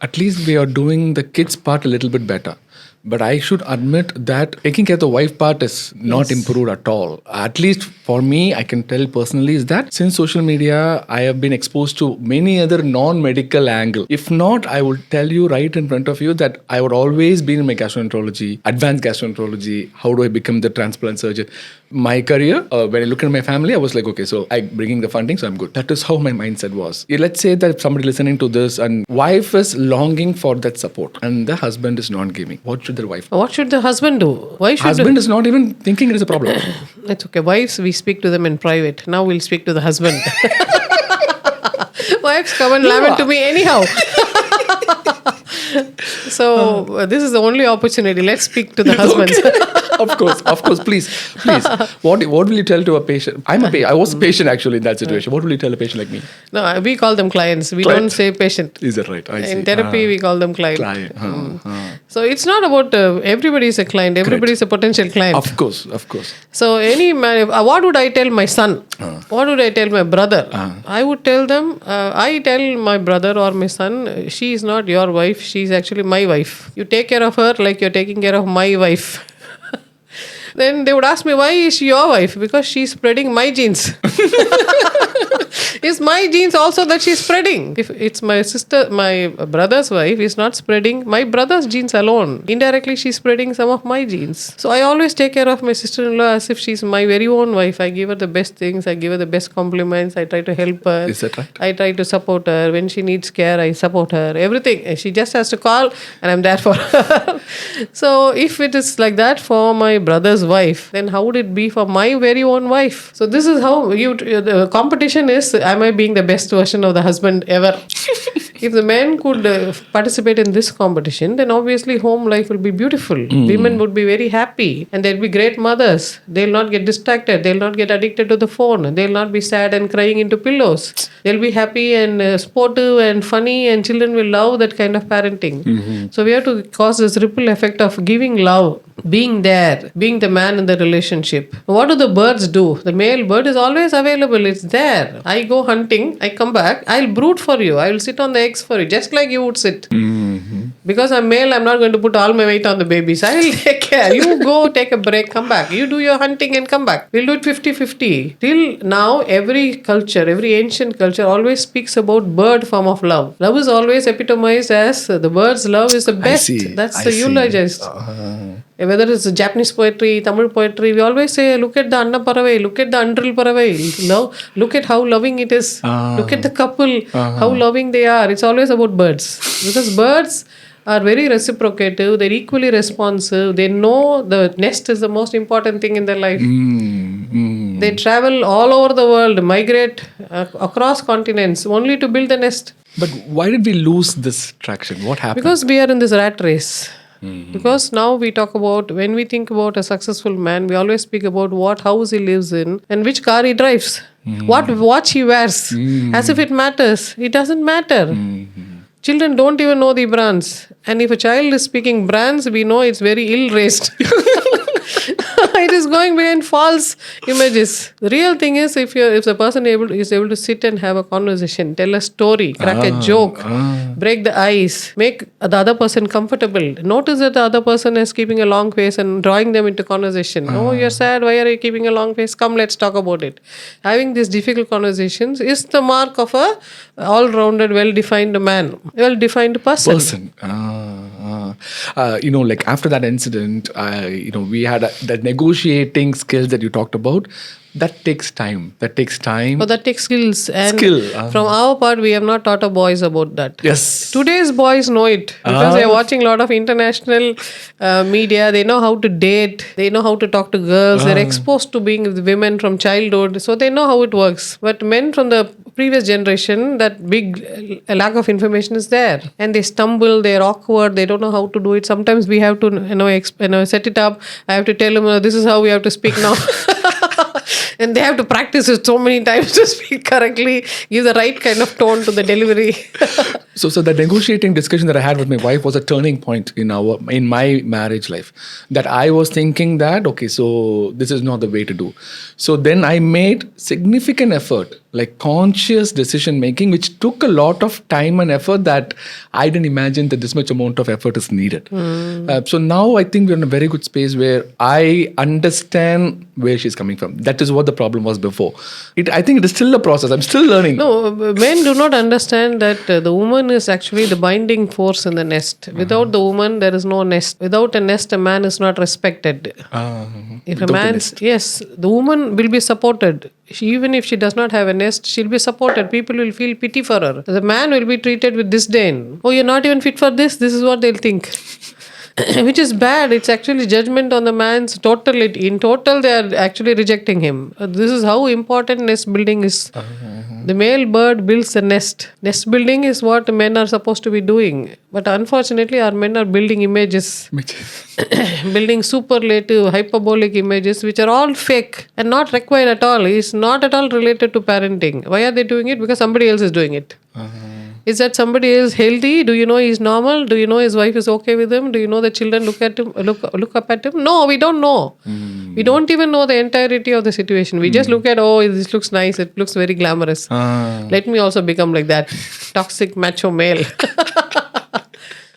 at least we are doing the kids part a little bit better. But I should admit that taking care of the wife part is not improved at all. At least for me, I can tell personally is that since social media, I have been exposed to many other non-medical angle. If not, I would tell you right in front of you that I would always be in my gastroenterology, advanced gastroenterology. How do I become the transplant surgeon? My career, when I look at my family, I was like, okay, so I'm bringing the funding, so I'm good. That is how my mindset was. Let's say that somebody listening to this and wife is longing for that support and the husband is not giving. What should the wife do? What should the husband do? Why should Husband is not even thinking it is a problem. It's okay. Wives, we speak to them in private. Now we'll speak to the husband. Wives come and lament to me anyhow. So this is the only opportunity. Let's speak to the husbands. Of course, please. What will you tell to a patient? I was a patient actually in that situation. What will you tell a patient like me? No, we call them clients. We Client? don't say patient. Is that right? I see. In therapy, we call them client. So it's not about everybody is a client. Everybody is a potential client. Of course. So any man, what would I tell my son? What would I tell my brother? I would tell them, I tell my brother or my son, she is not your wife. She is actually my wife. You take care of her like you're taking care of my wife. Then they would ask me, why is she your wife? Because she's spreading my genes. It's my genes also that she's spreading. If it's my brother's wife is not spreading my brother's genes alone. Indirectly, she's spreading some of my genes. So I always take care of my sister-in-law as if she's my very own wife. I give her the best things. I give her the best compliments. I try to help her. Is that right? I try to support her. When she needs care, I support her. Everything. She just has to call and I'm there for her. So if it is like that for my brother's wife, then how would it be for my very own wife? So this is how the competition is, am I being the best version of the husband ever? If the men could participate in this competition, then obviously home life will be beautiful. Women would be very happy and they'll be great mothers. They'll not get distracted. They'll not get addicted to the phone. They'll not be sad and crying into pillows. They'll be happy and sportive and funny, and children will love that kind of parenting. So we have to cause this ripple effect of giving love, being there, being the man in the relationship. What do the birds do? The male bird is always available. It's there. I go hunting. I come back. I'll brood for you. I will sit on the eggs for you, just like you would sit. Because I'm male, I'm not going to put all my weight on the babies. I will take care. You go take a break, come back. You do your hunting and come back. We'll do it 50-50. Till now, every culture, every ancient culture always speaks about bird form of love. Love is always epitomized as the bird's love is the best. That's the eulogized. Whether it's Japanese poetry, Tamil poetry, we always say, look at the Anna Paravai, look at the Andril Paravai. Look at how loving it is. Look at the couple, how loving they are. It's always about birds. Because birds are very reciprocative, they're equally responsive, they know the nest is the most important thing in their life. They travel all over the world, migrate across continents only to build the nest. But why did we lose this traction? What happened? Because we are in this rat race. Because now we talk about, when we think about a successful man, we always speak about what house he lives in and which car he drives, what watch he wears, as if it matters. It doesn't matter. Children don't even know the brands. And if a child is speaking brands, we know it's very ill-raised. It is going behind false images. The real thing is, if the person is able to sit and have a conversation, tell a story, crack a joke, break the ice, make the other person comfortable. Notice that the other person is keeping a long face and drawing them into conversation. Oh, you're sad. Why are you keeping a long face? Come, let's talk about it. Having these difficult conversations is the mark of a all-rounded, well-defined man, well-defined person. Like after that incident, we had that negotiating skills that you talked about. That takes time. Oh, that takes skills. And from our part, we have not taught our boys about that. Yes. Today's boys know it because they are watching a lot of international media. They know how to date. They know how to talk to girls. They're exposed to being with women from childhood. So they know how it works. But men from the previous generation, that big lack of information is there. And they stumble. They're awkward. They don't know how to do it. Sometimes we have to set it up. I have to tell them, this is how we have to speak now. And they have to practice it so many times to speak correctly, give the right kind of tone to the delivery. So the negotiating discussion that I had with my wife was a turning point in my marriage life. That I was thinking that, okay, so this is not the way to do. So then I made significant effort, like conscious decision making, which took a lot of time and effort that I didn't imagine that this much amount of effort is needed. So now I think we're in a very good space where I understand where she's coming from. That is what the problem was before. I think it is still a process. I'm still learning. No, men do not understand that the woman is actually the binding force in the nest. Without the woman, there is no nest. Without a nest, a man is not respected. If a man's, yes, the woman will be supported. Even if she does not have a nest, she'll be supported. People will feel pity for her. The man will be treated with disdain. Oh, you're not even fit for this. This is what they'll think. Which is bad. It's actually judgment on the man's totality. In total, they are actually rejecting him. This is how important nest building is. The male bird builds a nest. Nest building is what men are supposed to be doing. But unfortunately, our men are building images. Building superlative, hyperbolic images, which are all fake and not required at all. It's not at all related to parenting. Why are they doing it? Because somebody else is doing it. Is that somebody else healthy? Do you know he's normal? Do you know his wife is okay with him? Do you know the children look up at him? No, we don't know. We don't even know the entirety of the situation. We just look at, oh, this looks nice. It looks very glamorous. Let me also become like that. Toxic macho male.